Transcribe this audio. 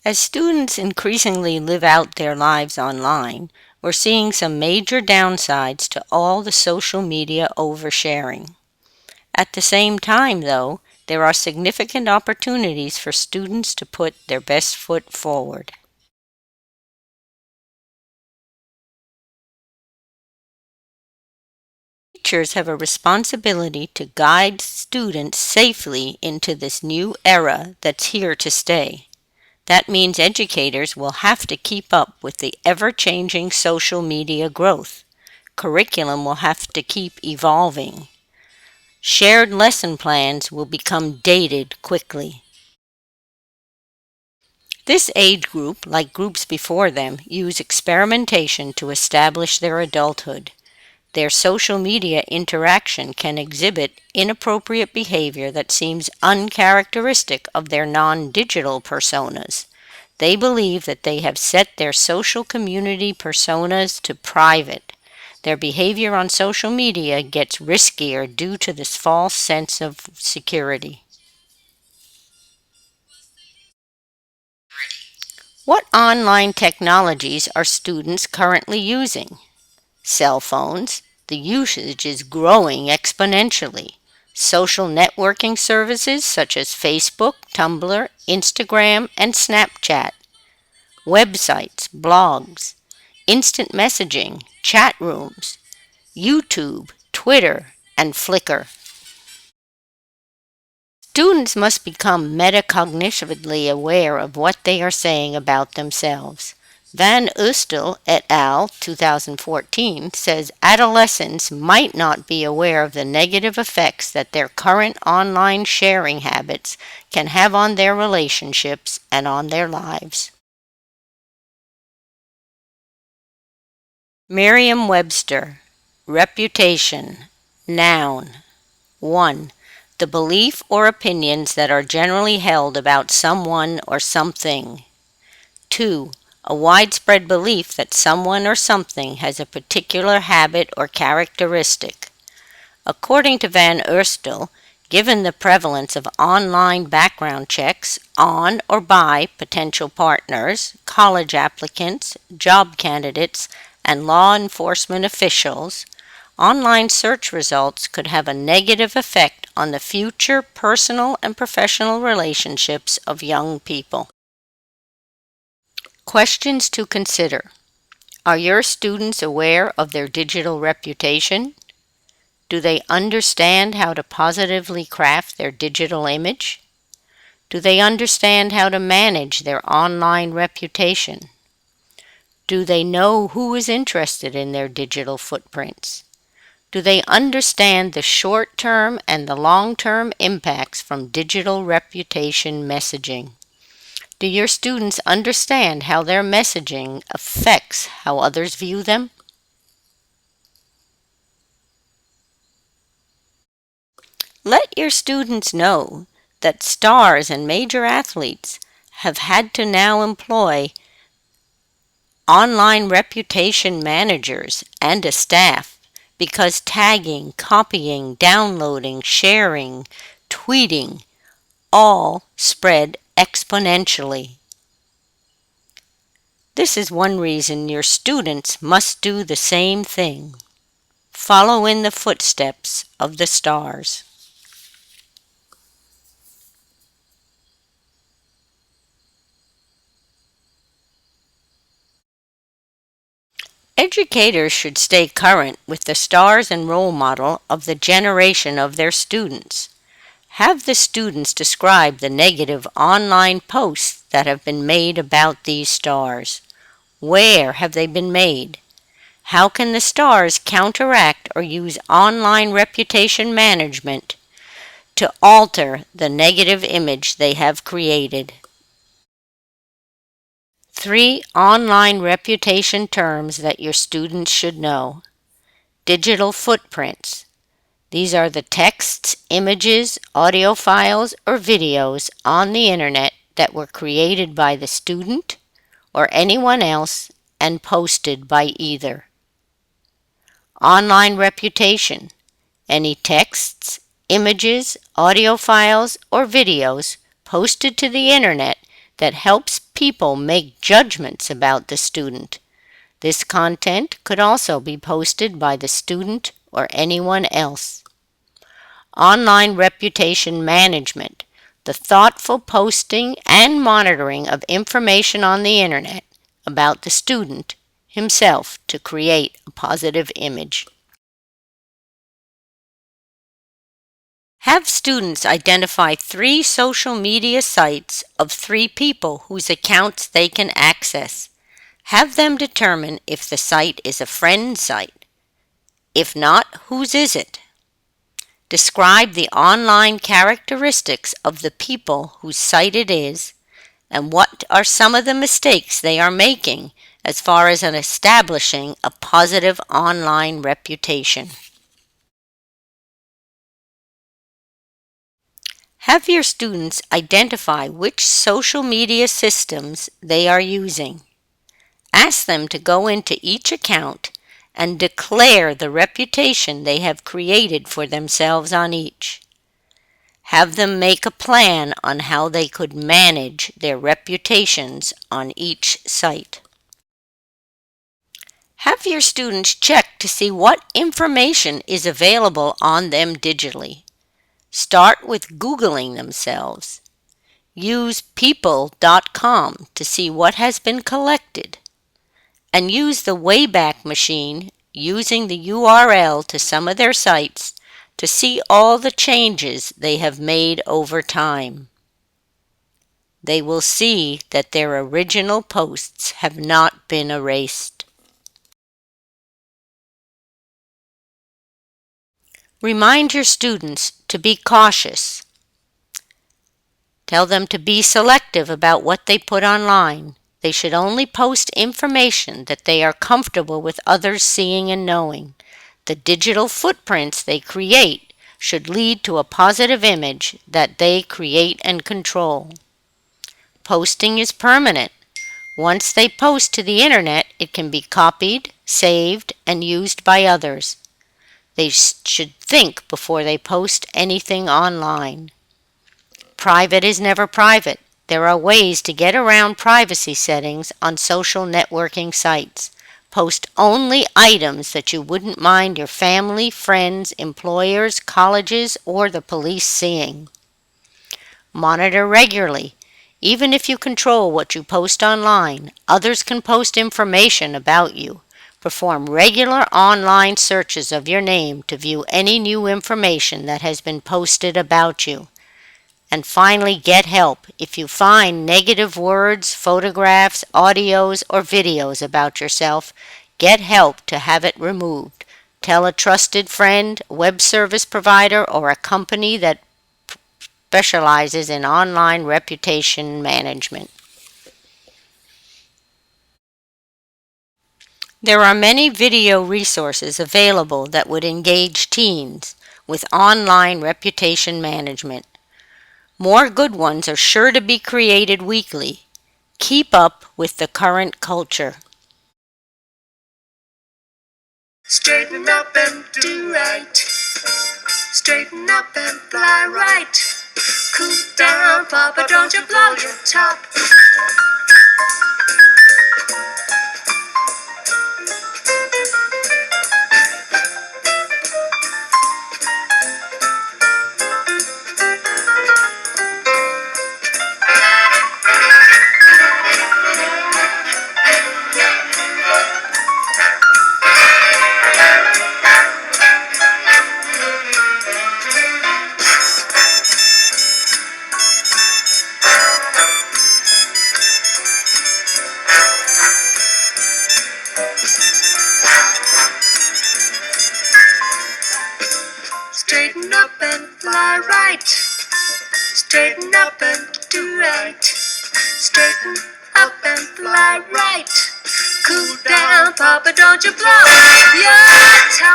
As students increasingly live out their lives online, we're seeing some major downsides to all the social media oversharing. At the same time, though, there are significant opportunities for students to put their best foot forward. Teachers have a responsibility to guide students safely into this new era that's here to stay. That means educators will have to keep up with the ever-changing social media growth. Curriculum will have to keep evolving. Shared lesson plans will become dated quickly. This age group, like groups before them, use experimentation to establish their adulthood. Their social media interaction can exhibit inappropriate behavior that seems uncharacteristic of their non-digital personas. They believe that they have set their social community personas to private. Their behavior on social media gets riskier due to this false sense of security. What online technologies are students currently using? Cell phones. The usage is growing exponentially. Social networking services such as Facebook, Tumblr, Instagram, and Snapchat. Websites, blogs, instant messaging, chat rooms, YouTube, Twitter, and Flickr. Students must become metacognitively aware of what they are saying about themselves. Van Oostel et al. 2014 says adolescents might not be aware of the negative effects that their current online sharing habits can have on their relationships and on their lives. Merriam-Webster. Reputation. Noun. 1. The belief or opinions that are generally held about someone or something. 2. A widespread belief that someone or something has a particular habit or characteristic. According to Van Oostel, given the prevalence of online background checks on or by potential partners, college applicants, job candidates, and law enforcement officials, online search results could have a negative effect on the future personal and professional relationships of young people. Questions to consider. Are your students aware of their digital reputation? Do they understand how to positively craft their digital image? Do they understand how to manage their online reputation? Do they know who is interested in their digital footprints? Do they understand the short-term and the long-term impacts from digital reputation messaging? Do your students understand how their messaging affects how others view them? Let your students know that stars and major athletes have had to now employ online reputation managers and a staff because tagging, copying, downloading, sharing, tweeting all spread exponentially. This is one reason your students must do the same thing. Follow in the footsteps of the stars. Educators should stay current with the stars and role model of the generation of their students. Have the students describe the negative online posts that have been made about these stars. Where have they been made? How can the stars counteract or use online reputation management to alter the negative image they have created? 3 online reputation terms that your students should know. Digital footprints. These are the texts, images, audio files, or videos on the internet that were created by the student or anyone else and posted by either. Online reputation. Any texts, images, audio files, or videos posted to the internet that helps people make judgments about the student. This content could also be posted by the student or anyone else. Online reputation management, the thoughtful posting and monitoring of information on the internet about the student himself to create a positive image. Have students identify 3 social media sites of 3 people whose accounts they can access. Have them determine if the site is a friend site. If not, whose is it? Describe the online characteristics of the people whose site it is, and what are some of the mistakes they are making as far as establishing a positive online reputation. Have your students identify which social media systems they are using. Ask them to go into each account and declare the reputation they have created for themselves on each. Have them make a plan on how they could manage their reputations on each site. Have your students check to see what information is available on them digitally. Start with Googling themselves. Use people.com to see what has been collected. And use the Wayback Machine using the URL to some of their sites to see all the changes they have made over time. They will see that their original posts have not been erased. Remind your students to be cautious. Tell them to be selective about what they put online. They should only post information that they are comfortable with others seeing and knowing. The digital footprints they create should lead to a positive image that they create and control. Posting is permanent. Once they post to the internet, it can be copied, saved, and used by others. They should think before they post anything online. Private is never private. There are ways to get around privacy settings on social networking sites. Post only items that you wouldn't mind your family, friends, employers, colleges, or the police seeing. Monitor regularly. Even if you control what you post online, others can post information about you. Perform regular online searches of your name to view any new information that has been posted about you. And finally, get help. If you find negative words, photographs, audios, or videos about yourself, get help to have it removed. Tell a trusted friend, web service provider, or a company that specializes in online reputation management. There are many video resources available that would engage teens with online reputation management. More good ones are sure to be created weekly. Keep up with the current culture. Straighten up and do right. Straighten up and fly right. Cool down, Papa, don't you blow your top. Straighten up and fly right. Straighten up and do right. Straighten up and fly right. Cool down, Papa, don't you blow your top.